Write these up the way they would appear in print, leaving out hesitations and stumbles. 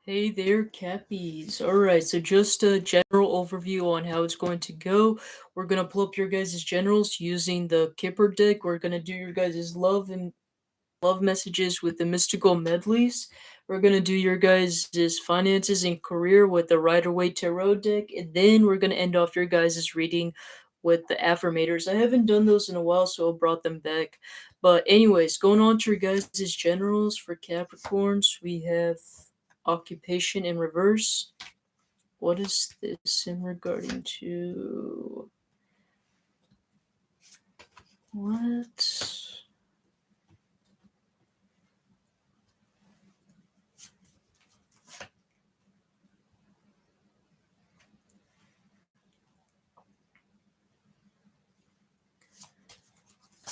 Hey there, Cappies. Alright, so just a general overview on how it's going to go. We're gonna pull up your guys' generals using the Kipper deck. We're gonna do your guys' love messages with the mystical medleys. We're gonna do your guys' finances and career with the Rider Waite Tarot deck, and then we're gonna end off your guys' reading with the affirmators. I haven't done those in a while, so I brought them back. But anyways, going on to your guys' generals for Capricorns, we have occupation in reverse. What is this in regarding to? What?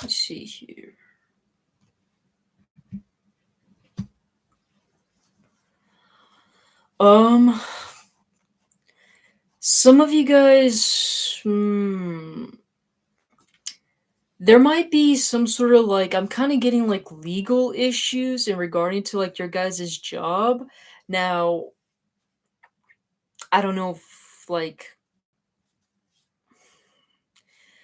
Let's see here. Um, some of you guys, there might be some sort of like I'm kind of getting like legal issues in regarding to like your guys' job. Now, I don't know if like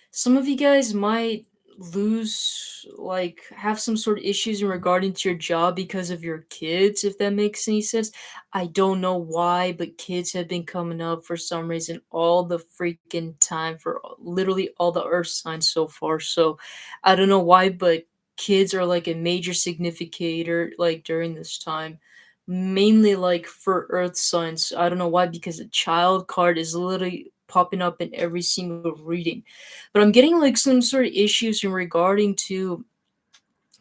some of you guys might lose like have some sort of issues in regarding to your job because of your kids, if that makes any sense. I don't know why, but kids have been coming up for some reason all the freaking time for literally all the earth signs so far. So I don't know why, but kids are like a major significator like during this time, mainly like for earth signs. I don't know why, because the child card is literally popping up in every single reading. But I'm getting like some sort of issues in regarding to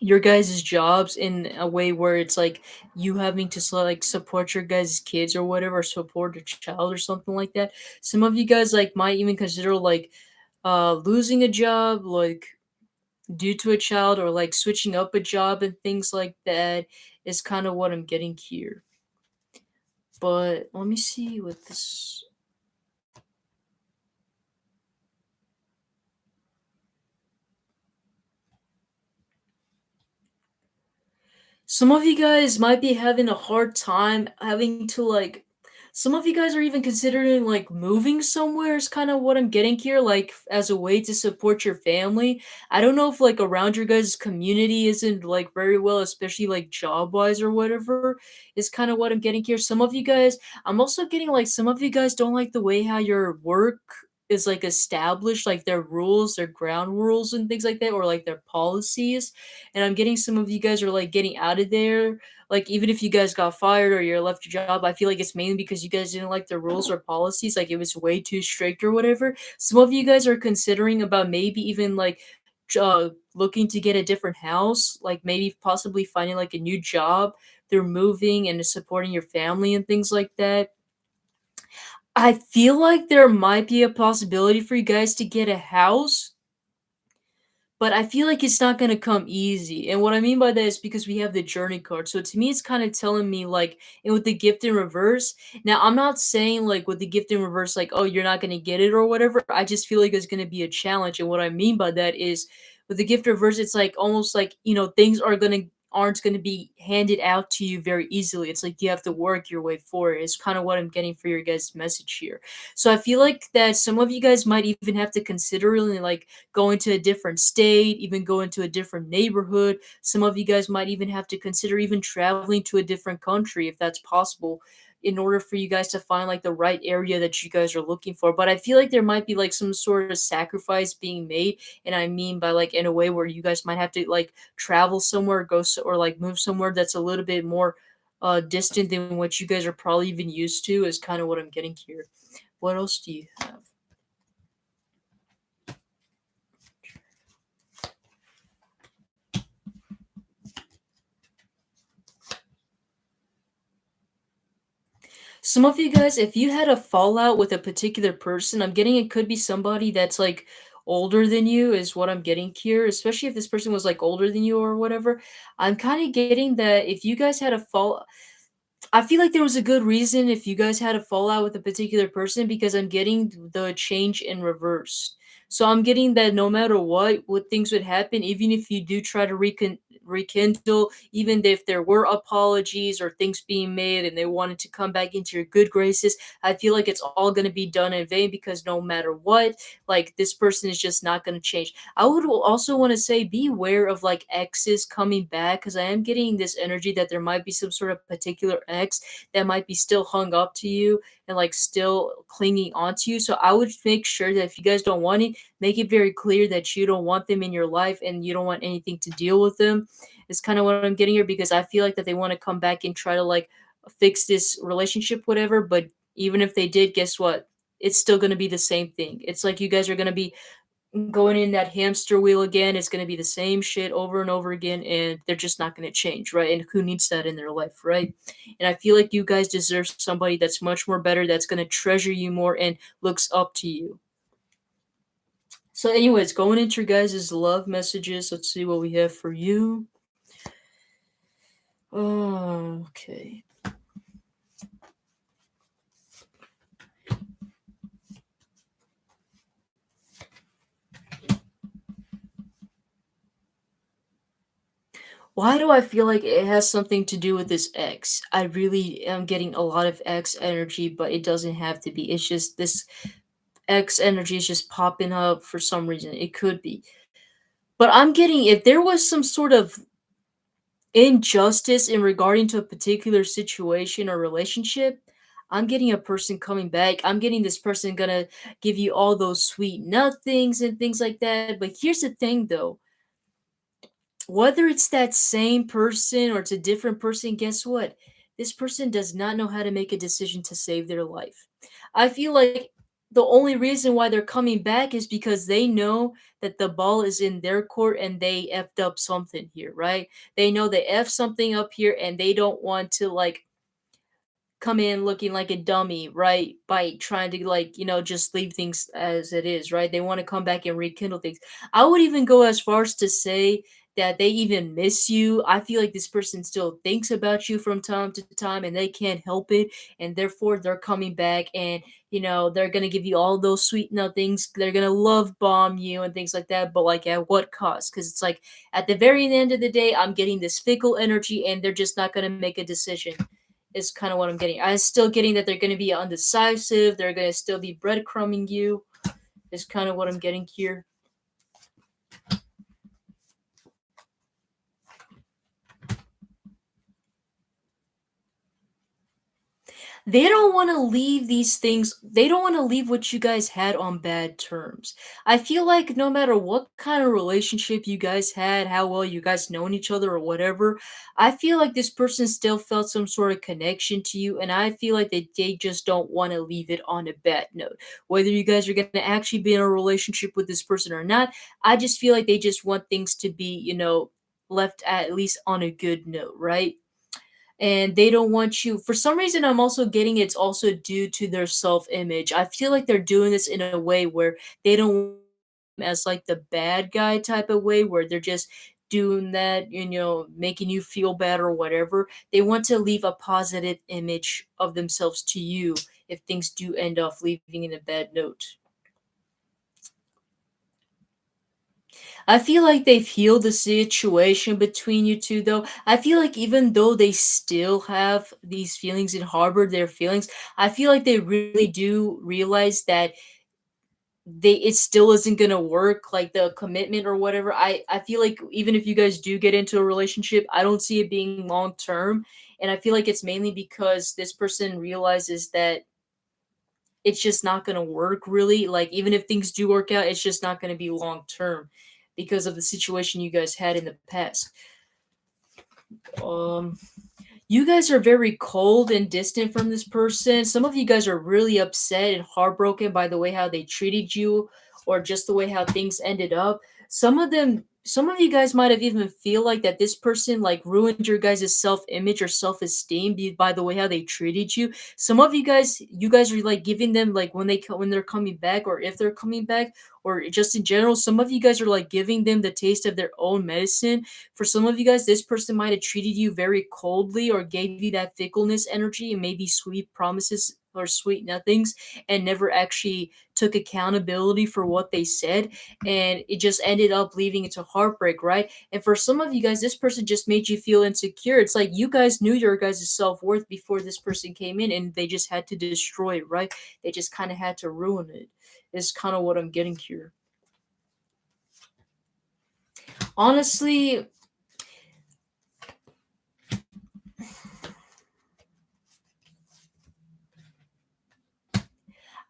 your guys' jobs in a way where it's like you having to like support your guys' kids or whatever, support a child or something like that. Some of you guys like might even consider like losing a job like due to a child, or like switching up a job and things like that is kind of what I'm getting here. But let me see what this. Some of you guys might be having a hard time having to like some of you guys are even considering like moving somewhere is kind of what I'm getting here, like as a way to support your family. I don't know if like around your guys' community isn't like very well, especially like job wise or whatever, is kind of what I'm getting here. Some of you guys, I'm also getting like some of you guys don't like the way how your work is like established, like their rules, their ground rules and things like that, or like their policies. And I'm getting some of you guys are like getting out of there. Like even if you guys got fired or you left your job, I feel like it's mainly because you guys didn't like the rules or policies. Like it was way too strict or whatever. Some of you guys are considering about maybe even like looking to get a different house, like maybe possibly finding like a new job through moving and supporting your family and things like that. I feel like there might be a possibility for you guys to get a house, but I feel like it's not gonna come easy, and what I mean by that is because we have the journey card, so to me, it's kinda telling me, like and with the gift in reverse now, I'm not saying, like, with the gift in reverse, like, "Oh, you're not gonna get it," or whatever, I just feel like it's gonna be a challenge, and what I mean by that is, with the gift reverse, it's, like, almost like, things aren't gonna be handed out to you very easily, it's like you have to work your way for it, is kinda what I'm getting for your guys' message here. So I feel like that some of you guys might even have to consider really, like, going to a different state, even going to a different neighborhood. Some of you guys might even have to consider even traveling to a different country if that's possible in order for you guys to find like the right area that you guys are looking for. But I feel like there might be like some sort of sacrifice being made. And I mean by like in a way where you guys might have to like travel somewhere, or like move somewhere that's a little bit more distant than what you guys are probably even used to, is kind of what I'm getting here. What else do you have? Some of you guys, if you had a fallout with a particular person, I'm getting it could be somebody that's like older than you, is what I'm getting here, especially if this person was like older than you or whatever. I'm kind of getting that if you guys had a fall, I feel like there was a good reason if you guys had a fallout with a particular person, because I'm getting the change in reverse. So I'm getting that no matter what things would happen, even if you do try to rekindle, even if there were apologies or things being made and they wanted to come back into your good graces. I feel like it's all going to be done in vain because no matter what, like this person is just not going to change. I would also want to say beware of like exes coming back, because I am getting this energy that there might be some sort of particular ex that might be still hung up to you and like still clinging on to you. So I would make sure that if you guys don't want it, make it very clear that you don't want them in your life and you don't want anything to deal with them. Is kind of what I'm getting here, because I feel like that they want to come back and try to like fix this relationship, whatever. But even if they did, guess what? It's still going to be the same thing. It's like you guys are going to be going in that hamster wheel again. It's going to be the same shit over and over again, and they're just not going to change, right? And who needs that in their life, right? And I feel like you guys deserve somebody that's much more better, that's going to treasure you more and looks up to you. So, anyways, going into your guys' love messages, let's see what we have for you. Oh, okay. Why do I feel like it has something to do with this X? I really am getting a lot of X energy, but it doesn't have to be. It's just this X energy is just popping up for some reason. It could be. But I'm getting, if there was some sort of injustice in regarding to a particular situation or relationship, I'm getting a person coming back. I'm getting this person gonna give you all those sweet nothings and things like that. But here's the thing though, whether it's that same person or it's a different person, guess what? This person does not know how to make a decision to save their life. I feel like the only reason why they're coming back is because they know that the ball is in their court and they effed up something here, right? They know they effed something up here and they don't want to like come in looking like a dummy, right? By trying to like, just leave things as it is, right? They want to come back and rekindle things. I would even go as far as to say that they even miss you. I feel like this person still thinks about you from time to time and they can't help it. And therefore they're coming back and they're gonna give you all those sweet nothings. They're gonna love bomb you and things like that. But like at what cost? Because it's like at the very end of the day, I'm getting this fickle energy and they're just not gonna make a decision is kind of what I'm getting. I'm still getting that they're going to be undecisive. They're going to still be breadcrumbing you. Is kind of what I'm getting here. They don't want to leave these things. They don't want to leave what you guys had on bad terms. I feel like no matter what kind of relationship you guys had, how well you guys known each other or whatever, I feel like this person still felt some sort of connection to you, and I feel like they just don't want to leave it on a bad note. Whether you guys are going to actually be in a relationship with this person or not, I just feel like they just want things to be, left at least on a good note, right? And they don't want you, for some reason I'm also getting it's also due to their self-image. I feel like they're doing this in a way where they don't as like the bad guy type of way where they're just doing that, making you feel bad or whatever. They want to leave a positive image of themselves to you if things do end off leaving in a bad note. I feel like they've healed the situation between you two, though. I feel like even though they still have these feelings and harbor their feelings, I feel like they really do realize that it still isn't gonna work, like the commitment or whatever. I feel like even if you guys do get into a relationship, I don't see it being long term, and I feel like it's mainly because this person realizes that it's just not gonna work really. Like even if things do work out, it's just not gonna be long term because of the situation you guys had in the past. Um, you guys are very cold and distant from this person. Some of you guys are really upset and heartbroken by the way how they treated you or just the way how things ended up. Some of you guys might have even feel like that this person like ruined your guys' self-image or self-esteem by the way how they treated you. Some of you guys are like giving them like when they're coming back or if they're coming back or just in general, some of you guys are like giving them the taste of their own medicine. For some of you guys, this person might have treated you very coldly or gave you that fickleness energy and maybe sweet promises or sweet nothings and never actually took accountability for what they said, and it just ended up leaving it to heartbreak, right? And for some of you guys, this person just made you feel insecure. It's like you guys knew your guys' self-worth before this person came in, and they just had to destroy it, right? They just kind of had to ruin it. Is kind of what I'm getting here. Honestly,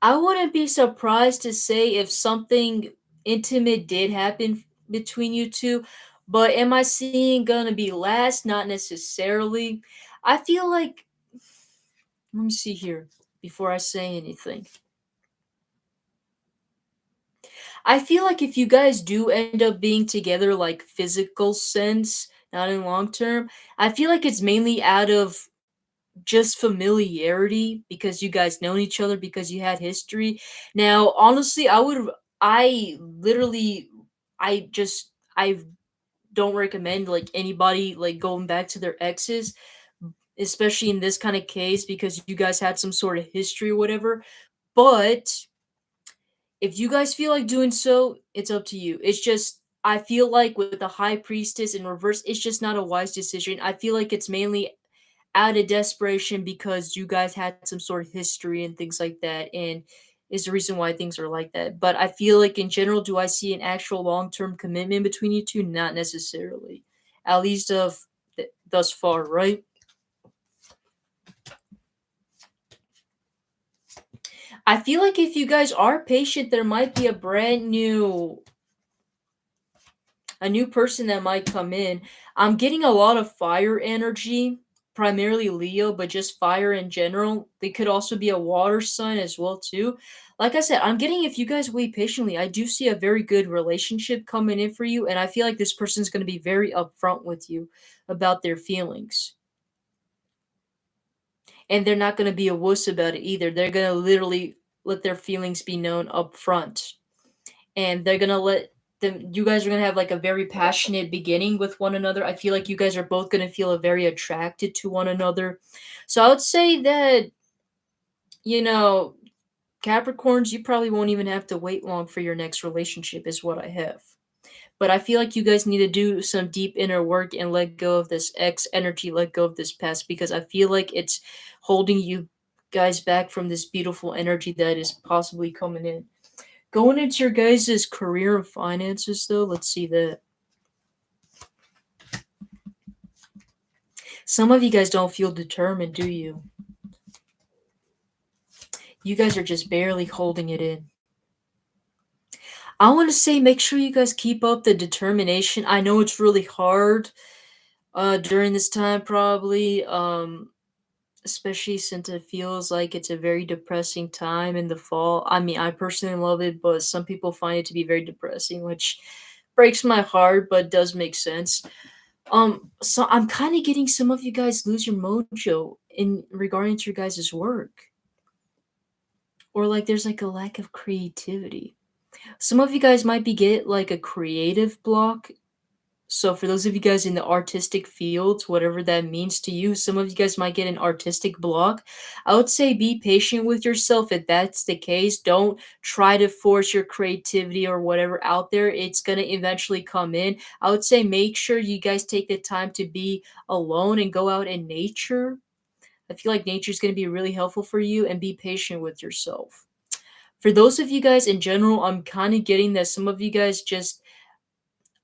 I wouldn't be surprised to say if something intimate did happen between you two, but am I seeing gonna be last? Not necessarily. I feel like, let me see here before I say anything. I feel like if you guys do end up being together, like physical sense, not in long term, I feel like it's mainly out of just familiarity because you guys known each other because you had history. Now, honestly, I literally, I don't recommend like anybody like going back to their exes, especially in this kind of case because you guys had some sort of history or whatever. But if you guys feel like doing so, it's up to you. It's just I feel like with the high priestess in reverse, it's just not a wise decision. I feel like it's mainly out of desperation because you guys had some sort of history and things like that, and is the reason why things are like that. But I feel like in general, do I see an actual long-term commitment between you two? Not necessarily. At least of thus far, right? I feel like if you guys are patient, there might be a new person that might come in. I'm getting a lot of fire energy, primarily Leo, but just fire in general. They could also be a water sign as well too. Like I said, I'm getting if you guys wait patiently, I do see a very good relationship coming in for you, and I feel like this person's going to be very upfront with you about their feelings. And they're not going to be a wuss about it either. They're going to literally let their feelings be known up front, and they're gonna let them you guys are gonna have like a very passionate beginning with one another. I feel like you guys are both gonna feel very attracted to one another. So I would say that, you know, Capricorns, you probably won't even have to wait long for your next relationship, is what I have. But I feel like you guys need to do some deep inner work and let go of this X energy, let go of this past, because I feel like it's holding you guys back from this beautiful energy that is possibly coming in. Going into your guys' career and finances, though, let's see that. Some of you guys don't feel determined, do you? You guys are just barely holding it in. I want to say make sure you guys keep up the determination. I know it's really hard during this time, probably, especially since it feels like it's a very depressing time in the fall. I mean, I personally love it, but some people find it to be very depressing, which breaks my heart, but does make sense. So I'm kind of getting some of you guys lose your mojo in regarding to your guys' work, or like there's like a lack of creativity. Some of you guys might be get like a creative block. So for those of you guys in the artistic fields, whatever that means to you, some of you guys might get an artistic block. I would say be patient with yourself if that's the case. Don't try to force your creativity or whatever out there. It's going to eventually come in. I would say make sure you guys take the time to be alone and go out in nature. I feel like nature is going to be really helpful for you, and be patient with yourself. For those of you guys in general, I'm kind of getting that some of you guys just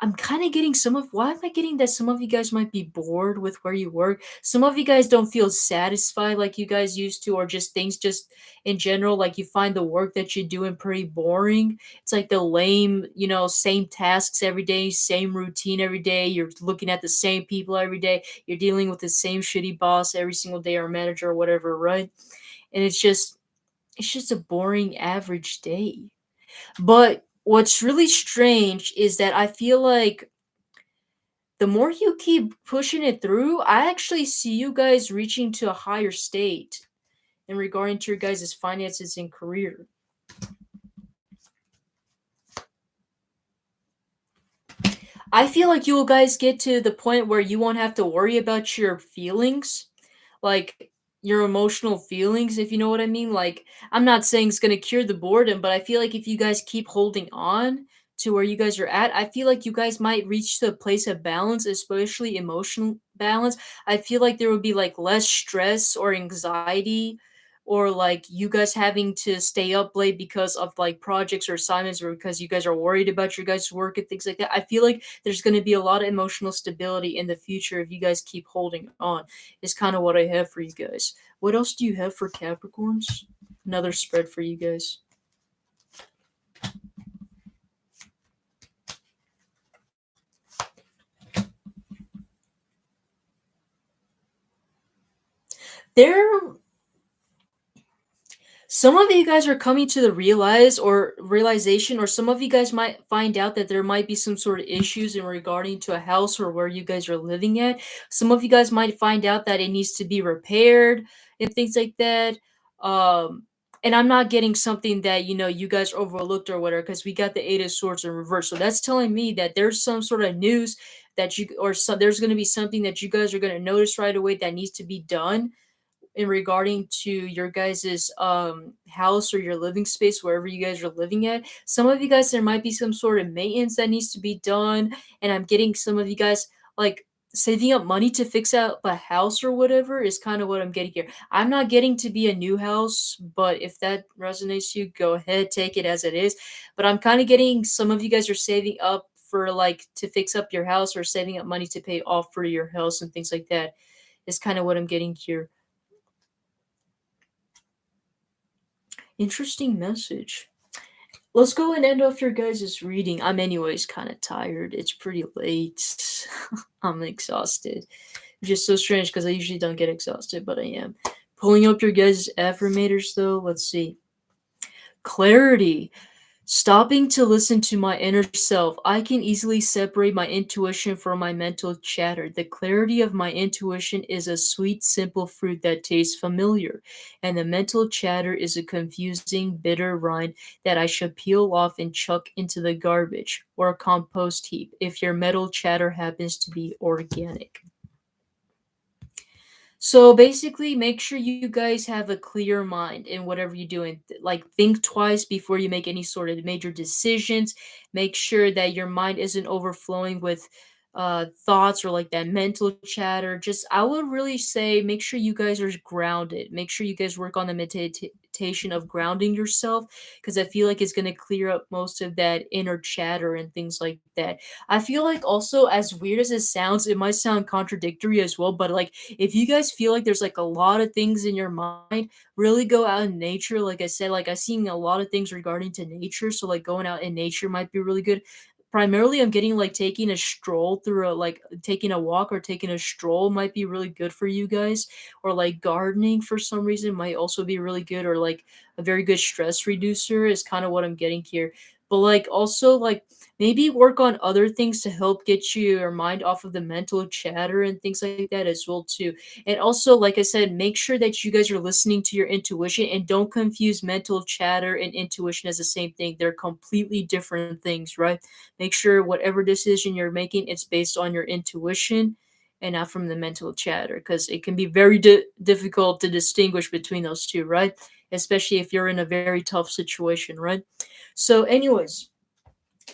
I'm kinda getting some of why am I getting that some of you guys might be bored with where you work? Some of you guys don't feel satisfied like you guys used to, or just things just in general, like you find the work that you're doing pretty boring. It's like the lame, same tasks every day, same routine every day. You're looking at the same people every day. You're dealing with the same shitty boss every single day, or manager or whatever, right? And it's just a boring average day. But what's really strange is that I feel like the more you keep pushing it through, I actually see you guys reaching to a higher state in regarding to your guys' finances and career. I feel like you will guys get to the point where you won't have to worry about your feelings. Like, your emotional feelings, if you know what I mean. Like, I'm not saying it's gonna cure the boredom, but I feel like if you guys keep holding on to where you guys are at, I feel like you guys might reach to a place of balance, especially emotional balance. I feel like there would be like less stress or anxiety, or like you guys having to stay up late because of like projects or assignments, or because you guys are worried about your guys' work and things like that. I feel like there's going to be a lot of emotional stability in the future if you guys keep holding on, is kind of what I have for you guys. What else do you have for Capricorns? Another spread for you guys. There Some of you guys are coming to the realization, or some of you guys might find out that there might be some sort of issues in regarding to a house or where you guys are living at. Some of you guys might find out that it needs to be repaired and things like that. Um, and I'm not getting something that you guys overlooked or whatever, because we got the Eight of Swords in reverse. So that's telling me that there's some sort of news that there's going to be something that you guys are going to notice right away that needs to be done in regarding to your guys's house or your living space, wherever you guys are living at. Some of you guys, there might be some sort of maintenance that needs to be done, and I'm getting some of you guys like saving up money to fix out a house or whatever, is kind of what I'm getting here. I'm not getting to be a new house, but if that resonates to you, go ahead, take it as it is. But I'm kind of getting some of you guys are saving up for like to fix up your house, or saving up money to pay off for your house and things like that, is kind of what I'm getting here. Interesting message. Let's go and end off your guys' reading. I'm anyways kind of tired. It's pretty late. I'm exhausted. Which is so strange because I usually don't get exhausted, but I am. Pulling up your guys' affirmators though. Let's see. Clarity. Stopping to listen to my inner self, I can easily separate my intuition from my mental chatter. The clarity of my intuition is a sweet, simple fruit that tastes familiar, and the mental chatter is a confusing, bitter rind that I should peel off and chuck into the garbage or a compost heap if your mental chatter happens to be organic. So basically, make sure you guys have a clear mind in whatever you're doing. Like, think twice before you make any sort of major decisions. Make sure that your mind isn't overflowing with thoughts or like that mental chatter. Just, I would really say, make sure you guys are grounded. Make sure you guys work on the meditation of grounding yourself, because I feel like it's going to clear up most of that inner chatter and things like that. I feel like also, as weird as it sounds, it might sound contradictory as well, but like, if you guys feel like there's like a lot of things in your mind, really go out in nature. Like I said, like I've seen a lot of things regarding to nature. So like going out in nature might be really good. Primarily, I'm getting like taking a stroll through a like taking a walk or taking a stroll might be really good for you guys. Or like gardening for some reason might also be really good, or like a very good stress reducer, is kind of what I'm getting here. But like also like maybe work on other things to help get your mind off of the mental chatter and things like that as well too. And also, like I said, make sure that you guys are listening to your intuition, and don't confuse mental chatter and intuition as the same thing. They're completely different things, right? Make sure whatever decision you're making, it's based on your intuition and not from the mental chatter, because it can be very difficult to distinguish between those two, right? Especially if you're in a very tough situation, right? So anyways,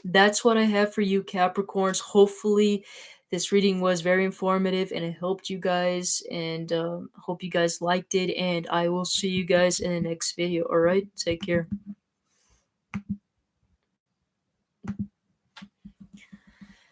that's what I have for you, Capricorns. Hopefully, this reading was very informative and it helped you guys. And hope you guys liked it. And I will see you guys in the next video. All right, take care.